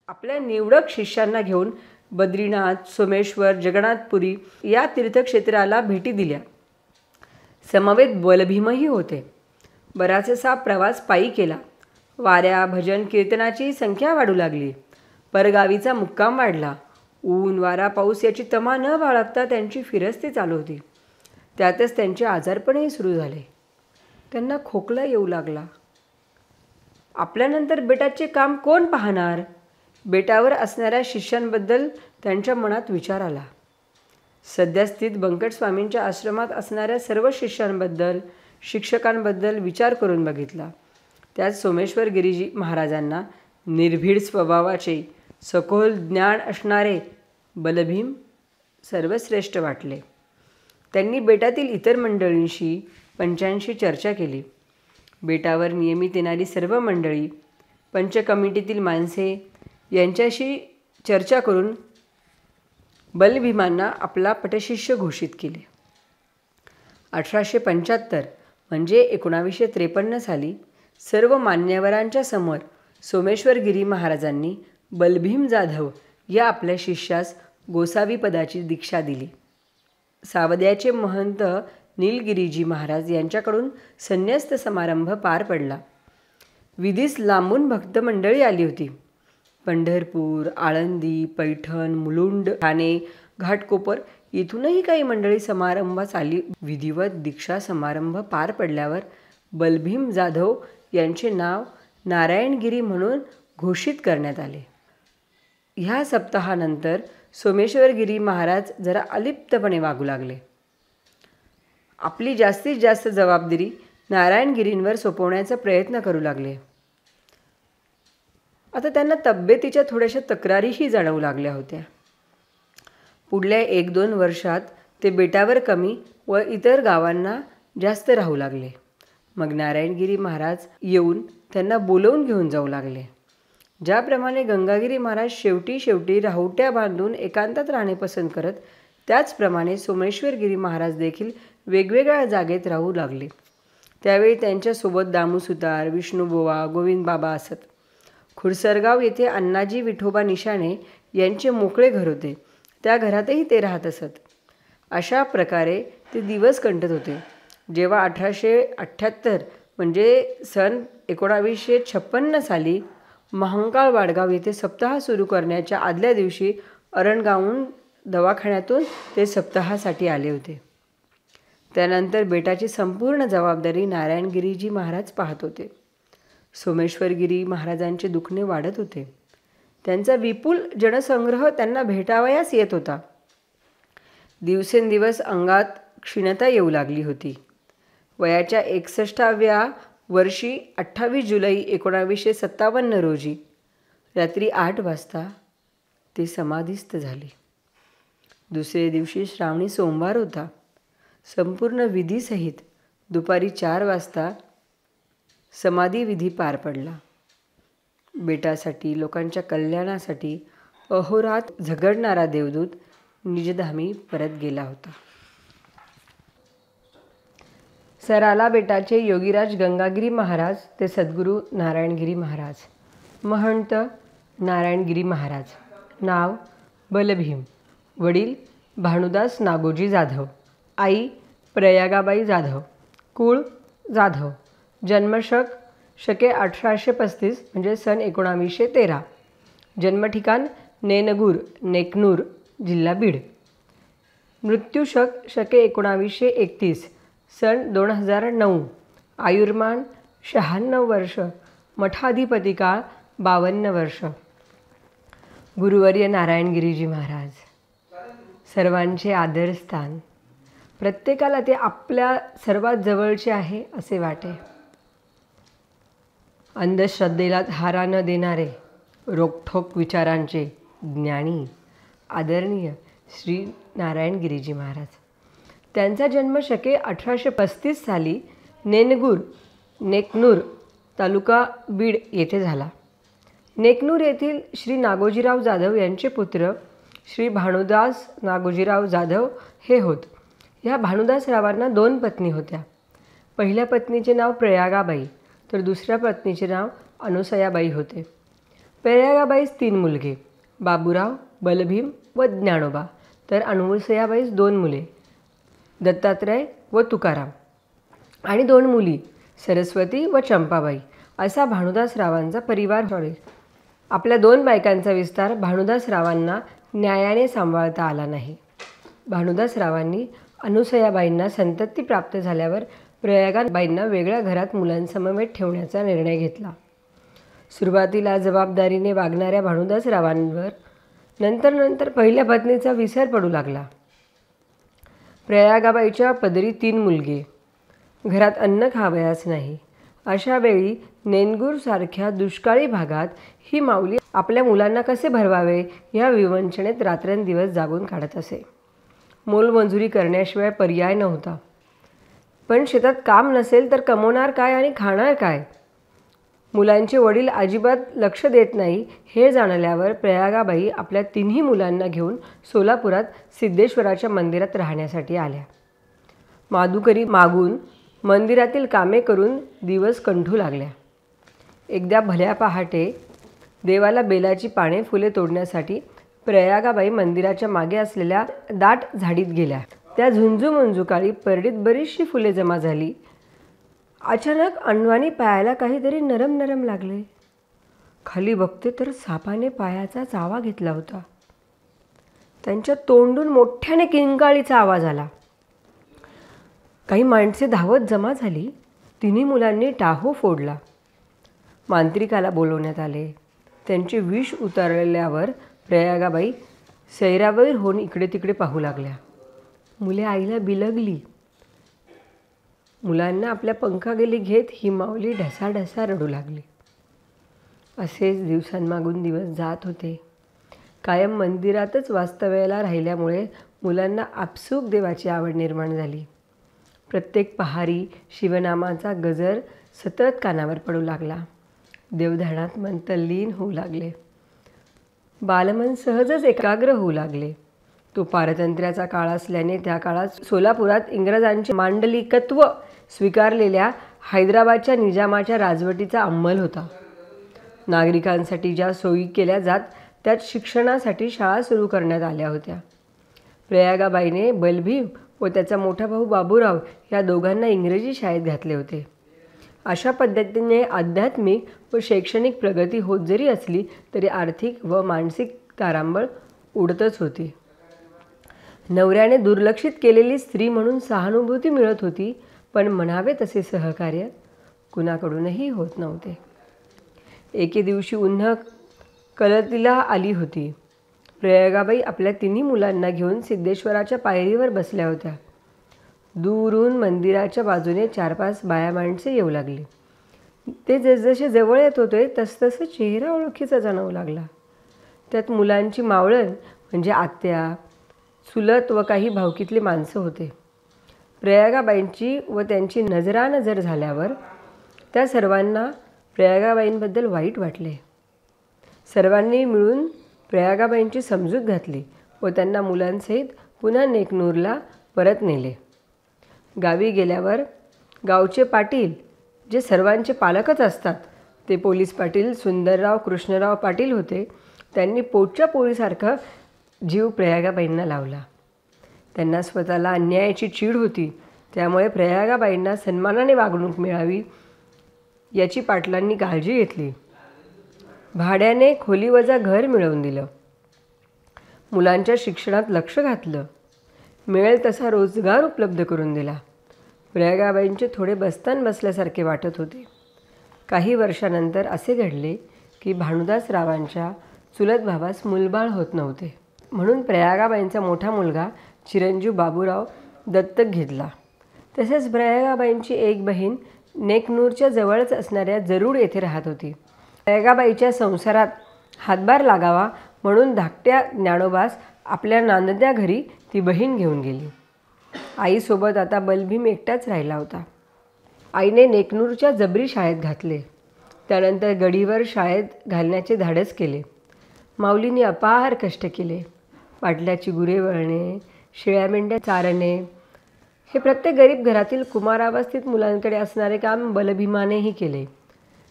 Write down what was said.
आपल्या निवडक शिष्यांना घेऊन बद्रीनाथ, सोमेश्वर, जगन्नाथपुरी या तीर्थक्षेत्राला भेटी दिल्या. समवेत बलभीमही होते. बराचसा प्रवास पायी केला. वाऱ्या, भजन, कीर्तनाची संख्या वाढू लागली. परगावीचा मुक्काम वाढला. ऊन, वारा, पाऊस याची तमा न बाळगता त्यांची फिरस्ती चालू होती. त्यातच त्यांचे आजारपणही सुरू झाले. त्यांना खोकला येऊ लागला. आपल्यानंतर बेटाचे काम कोण पाहणार? बेटावर असणाऱ्या शिष्यांबद्दल त्यांच्या मनात विचार आला. सद्यस्थित बंकट स्वामींच्या आश्रमात असणाऱ्या सर्व शिष्यांबद्दल, शिक्षकांबद्दल विचार करून बघितला. त्यात सोमेश्वर गिरीजी महाराजांना निर्भीड स्वभावाचे, सखोल ज्ञान असणारे बलभीम सर्वश्रेष्ठ वाटले. त्यांनी बेटातील इतर मंडळींशी पंचांशी चर्चा केली. बेटावर नियमित येणारी सर्व मंडळी, पंच कमिटीतील माणसे यांच्याशी चर्चा करून बलभीमांना आपला पटशिष्य घोषित केले. 1875 म्हणजे 1953 साली सर्व मान्यवरांच्या समोर सोमेश्वरगिरी महाराजांनी बलभीम जाधव या आपल्या शिष्यास गोसावी पदाची दीक्षा दिली. सावद्याचे महंत नीलगिरीजी महाराज यांच्याकडून संन्यस्त समारंभ पार पडला. विधीस लांबून भक्त मंडळी आली होती. पंढरपूर, आळंदी, पैठण, मुलुंड, ठाणे, घाटकोपर इथूनही काही मंडळी समारंभास आली. विधिवत दीक्षा समारंभ पार पडल्यावर बलभीम जाधव यांचे नाव नारायणगिरी म्हणून घोषित करण्यात आले. ह्या सप्ताहानंतर सोमेश्वरगिरी महाराज जरा अलिप्तपणे वागू लागले. आपली जास्तीत जास्त जबाबदारी नारायणगिरींवर सोपवण्याचा प्रयत्न करू लागले. आता त्यांना तब्येतीच्या थोड्याशा तक्रारीही जाणवू लागल्या होत्या. पुढल्या 1-2 वर्षात ते बेटावर कमी व इतर गावांना जास्त राहू लागले. मग नारायणगिरी महाराज येऊन त्यांना बोलवून घेऊन जाऊ लागले. ज्याप्रमाणे गंगागिरी महाराज शेवटी राहुट्या बांधून एकांतात राहणे पसंत करत, त्याचप्रमाणे सोमेश्वरगिरी महाराज देखील वेगवेगळ्या जागेत राहू लागले. त्यावेळी त्यांच्यासोबत दामू सुतार, विष्णुबुवा, गोविंदबाबा असत. खुरसरगाव येथे अण्णाजी विठोबा निशाणे यांचे मोकळे घर होते. त्या घरातही ते राहत असत. अशा प्रकारे ते दिवस कंठत होते. जेव्हा 1878 म्हणजे सन 1956 साली महांकाळ वाडगाव येथे सप्ताह सुरू करण्याच्या आदल्या दिवशी अरणगावहून दवाखान्यातून ते सप्ताहासाठी आले होते. त्यानंतर बेटाची संपूर्ण जबाबदारी नारायणगिरीजी महाराज पाहत होते. सोमेश्वरगिरी महाराजांचे दुखणे वाढत होते. त्यांचा विपुल जनसंग्रह त्यांना भेटावयास येत होता. दिवसेंदिवस अंगात क्षीणता येऊ लागली होती. वयाच्या 61व्या वर्षी 28 जुलै 1957 रोजी रात्री 8 वाजता ते समाधीस्थ झाले. दुसरे दिवशी श्रावणी सोमवार होता. संपूर्ण विधीसहित दुपारी 4 वाजता समाधीविधी पार पडला. बेटासाठी, लोकांच्या कल्याणासाठी अहोरात्र झगडणारा देवदूत निजधामी परत गेला होता. सराला बेटाचे योगीराज गंगागिरी महाराज ते सद्गुरू नारायणगिरी महाराज. महंत नारायणगिरी महाराज. नाव बलभीम. वडील भानुदास नागोजी जाधव. आई प्रयागाबाई जाधव. कुळ जाधव. शके 1835 म्हणजे सन 1913. जन्मठिकाण नेनगूर, नेकनूर, जिल्हा बीड. मृत्यूशके 1931 सन 2009. आयुर्मान 96 वर्ष. मठाधिपती काळ 52 वर्ष. गुरुवर्य नारायणगिरीजी महाराज. सर्वांचे आदरस्थान. प्रत्येकाला ते आपल्या सर्वात जवळचे आहे असे वाटे. अंधश्रद्धेला थारा न देणारे, रोखठोक विचारांचे ज्ञानी, आदरणीय श्री नारायणगिरीजी महाराज. त्यांचा जन्म शके 1835 साली नेकनूर तालुका बीड येथे झाला. नेकनूर येथील श्री नागोजीराव जाधव यांचे पुत्र श्री भानुदास नागोजीराव जाधव हे होत. ह्या भानुदासरावांना 2 पत्नी होत्या. पहिल्या पत्नीचे नाव प्रयागाबाई तर दुसऱ्या पत्नीचे नाव अनुसयाबाई होते. प्रयागाबाईस 3 मुलगे, बाबूराव, बलभीम व ज्ञानोबा, तर अनुसूयाबाईस 2 मुले, दत्तात्रय व तुकाराम, आणि 2 मुली, सरस्वती व चंपाबाई, असा भानुदासरावांचा परिवार होता. आपल्या 2 बायकांचा विस्तार भानुदासरावांना न्यायाने सांभाळता आला नाही. भानुदासरावांनी अनुसूयाबाईंना संतती प्राप्त झाल्यावर प्रयागाबाईंना वेगळ्या घरात मुलांसमवेत ठेवण्याचा निर्णय घेतला. सुरुवातीला जबाबदारीने वागणाऱ्या भानुदासरावांवर नंतर पहिल्या पत्नीचा विसर पडू लागला. प्रयागाबाईच्या पदरी 3 मुलगे, घरात अन्न खावयास नाही. अशा वेळी नेनगूरसारख्या दुष्काळी भागात ही माऊली आपल्या मुलांना कसे भरवावे या विवंचनेत रात्रंदिवस जागून काढत असे. मोलमजुरी करण्याशिवाय पर्याय नव्हता. पण शेतात काम नसेल तर कमवणार काय आणि खाणार काय? मुलांचे वडील अजिबात लक्ष देत नाही हे जाणल्यावर प्रयागाबाई आपल्या 3ही मुलांना घेऊन सोलापुरात सिद्धेश्वराच्या मंदिरात राहण्यासाठी आल्या. माधुकरी मागून मंदिरातील कामे करून दिवस कंठू लागल्या. एकदा भल्या पहाटे देवाला बेलाची पाने फुले तोडण्यासाठी प्रयागाबाई मंदिराच्या मागे असलेल्या दाट झाडीत गेल्या. त्या झुंजू काळी परडीत बरीचशी फुले जमा झाली. अचानक अण्वानी पायाला काहीतरी नरम लागले. खाली बघते तर सापाने पायाचा चावा घेतला होता. त्यांच्या तोंडून मोठ्याने किंकाळीचा आवाज आला. काही माणसे धावत जमा झाली. 3ही मुलांनी टाहो फोडला. मांत्रिकाला बोलवण्यात आले. त्यांचे विष उतरल्यावर प्रयागाबाई सैरावैर होऊन इकडे तिकडे पाहू लागल्या. मुले आईला बिलगली. मुलांना आपल्या पंखाखाली घेत ही माऊली ढसाढसा रडू लागली. असेच दिवसांमागून दिवस जात होते. कायम मंदिरातच वास्तव्याला राहिल्यामुळे मुलांना आपसूक देवाची आवड निर्माण झाली. प्रत्येक पहारी शिवनामाचा गजर सतत कानावर पडू लागला. देवध्यानात मन तल्लीन होऊ लागले. बालमन सहजच एकाग्र होऊ लागले. तो पारतंत्र्याचा काळ असल्याने त्या काळात सोलापुरात इंग्रजांचे मांडलिकत्व स्वीकारलेल्या हैदराबादच्या निजामाच्या राजवटीचा अंमल होता. नागरिकांसाठी ज्या सोयी केल्या जात त्यात शिक्षणासाठी शाळा सुरू करण्यात आल्या होत्या. प्रयागाबाईने बलभीम व त्याचा मोठा भाऊ बाबूराव या दोघांना इंग्रजी शाळेत घातले होते. अशा पद्धतीने आध्यात्मिक व शैक्षणिक प्रगती होत जरी असली तरी आर्थिक व मानसिक तारांबळ उडतच होती. नवऱ्याने दुर्लक्षित केलेली स्त्री म्हणून सहानुभूती मिळत होती, पण म्हणावे तसे सहकार्य कुणाकडूनही होत नव्हते. एके दिवशी उन्ह कलतीला आली होती. प्रयागाबाई आपल्या 3ही मुलांना घेऊन सिद्धेश्वराच्या पायरीवर बसल्या होत्या. दूरून मंदिराच्या बाजूने 4-5 बाया माणसे येऊ लागली. ते जसजसे जवळ येत होते तसतसं चेहरा ओळखीचा जाणवू लागला. त्यात मुलांची मावळण म्हणजे आत्या, चुलत व काही भावकीतली माणसं होते. प्रयागाबाईंची व त्यांची नजरानजर झाल्यावर त्या सर्वांना प्रयागाबाईंबद्दल वाईट वाटले. सर्वांनी मिळून प्रयागाबाईंची समजूत घातली व त्यांना मुलांसहित पुन्हा नेकनूरला परत नेले. गावी गेल्यावर गावचे पाटील, जे सर्वांचे पालकच असतात, ते पोलीस पाटील सुंदरराव कृष्णराव पाटील होते. त्यांनी पोटच्या पोळीसारखा जीव प्रयागाबाईंना लावला. त्यांना स्वतःला अन्यायाची चीड होती, त्यामुळे प्रयागाबाईंना सन्मानाने वागणूक मिळावी याची पाटलांनी काळजी घेतली. भाड्याने खोलीवजा घर मिळवून दिलं. मुलांच्या शिक्षणात लक्ष घातलं. मिळेल तसा रोजगार उपलब्ध करून दिला. प्रयागाबाईंचे थोडे बस्तान बसल्यासारखे वाटत होते. काही वर्षानंतर असे घडले की भानुदासरावांच्या चुलत भावास मुलबाळ होत नव्हते. म्हणून प्रयागाबाईंचा मोठा मुलगा चिरंजीव बाबूराव दत्तक घेतला. तसेच प्रयागाबाईंची एक बहीण नेकनूरच्या जवळच असणाऱ्या जरूड येथे राहत होती. प्रयागाबाईच्या संसारात हातभार लागावा म्हणून धाकट्या ज्ञानोबास आपल्या नांदत्या घरी ती बहीण घेऊन गेली. आईसोबत आता बलभीम एकटाच राहिला होता. आईने नेकनूरच्या जबरी शाळेत घातले. त्यानंतर गडीवर शाळेत घालण्याचे धाडस केले. माऊलींनी अपार कष्ट केले. पाटल्याची गुरे वळणे, शेळ्या मेंढ्या चारणे हे प्रत्येक गरीब घरातील कुमारावस्थित मुलांकडे असणारे काम बलभीमानेही केले.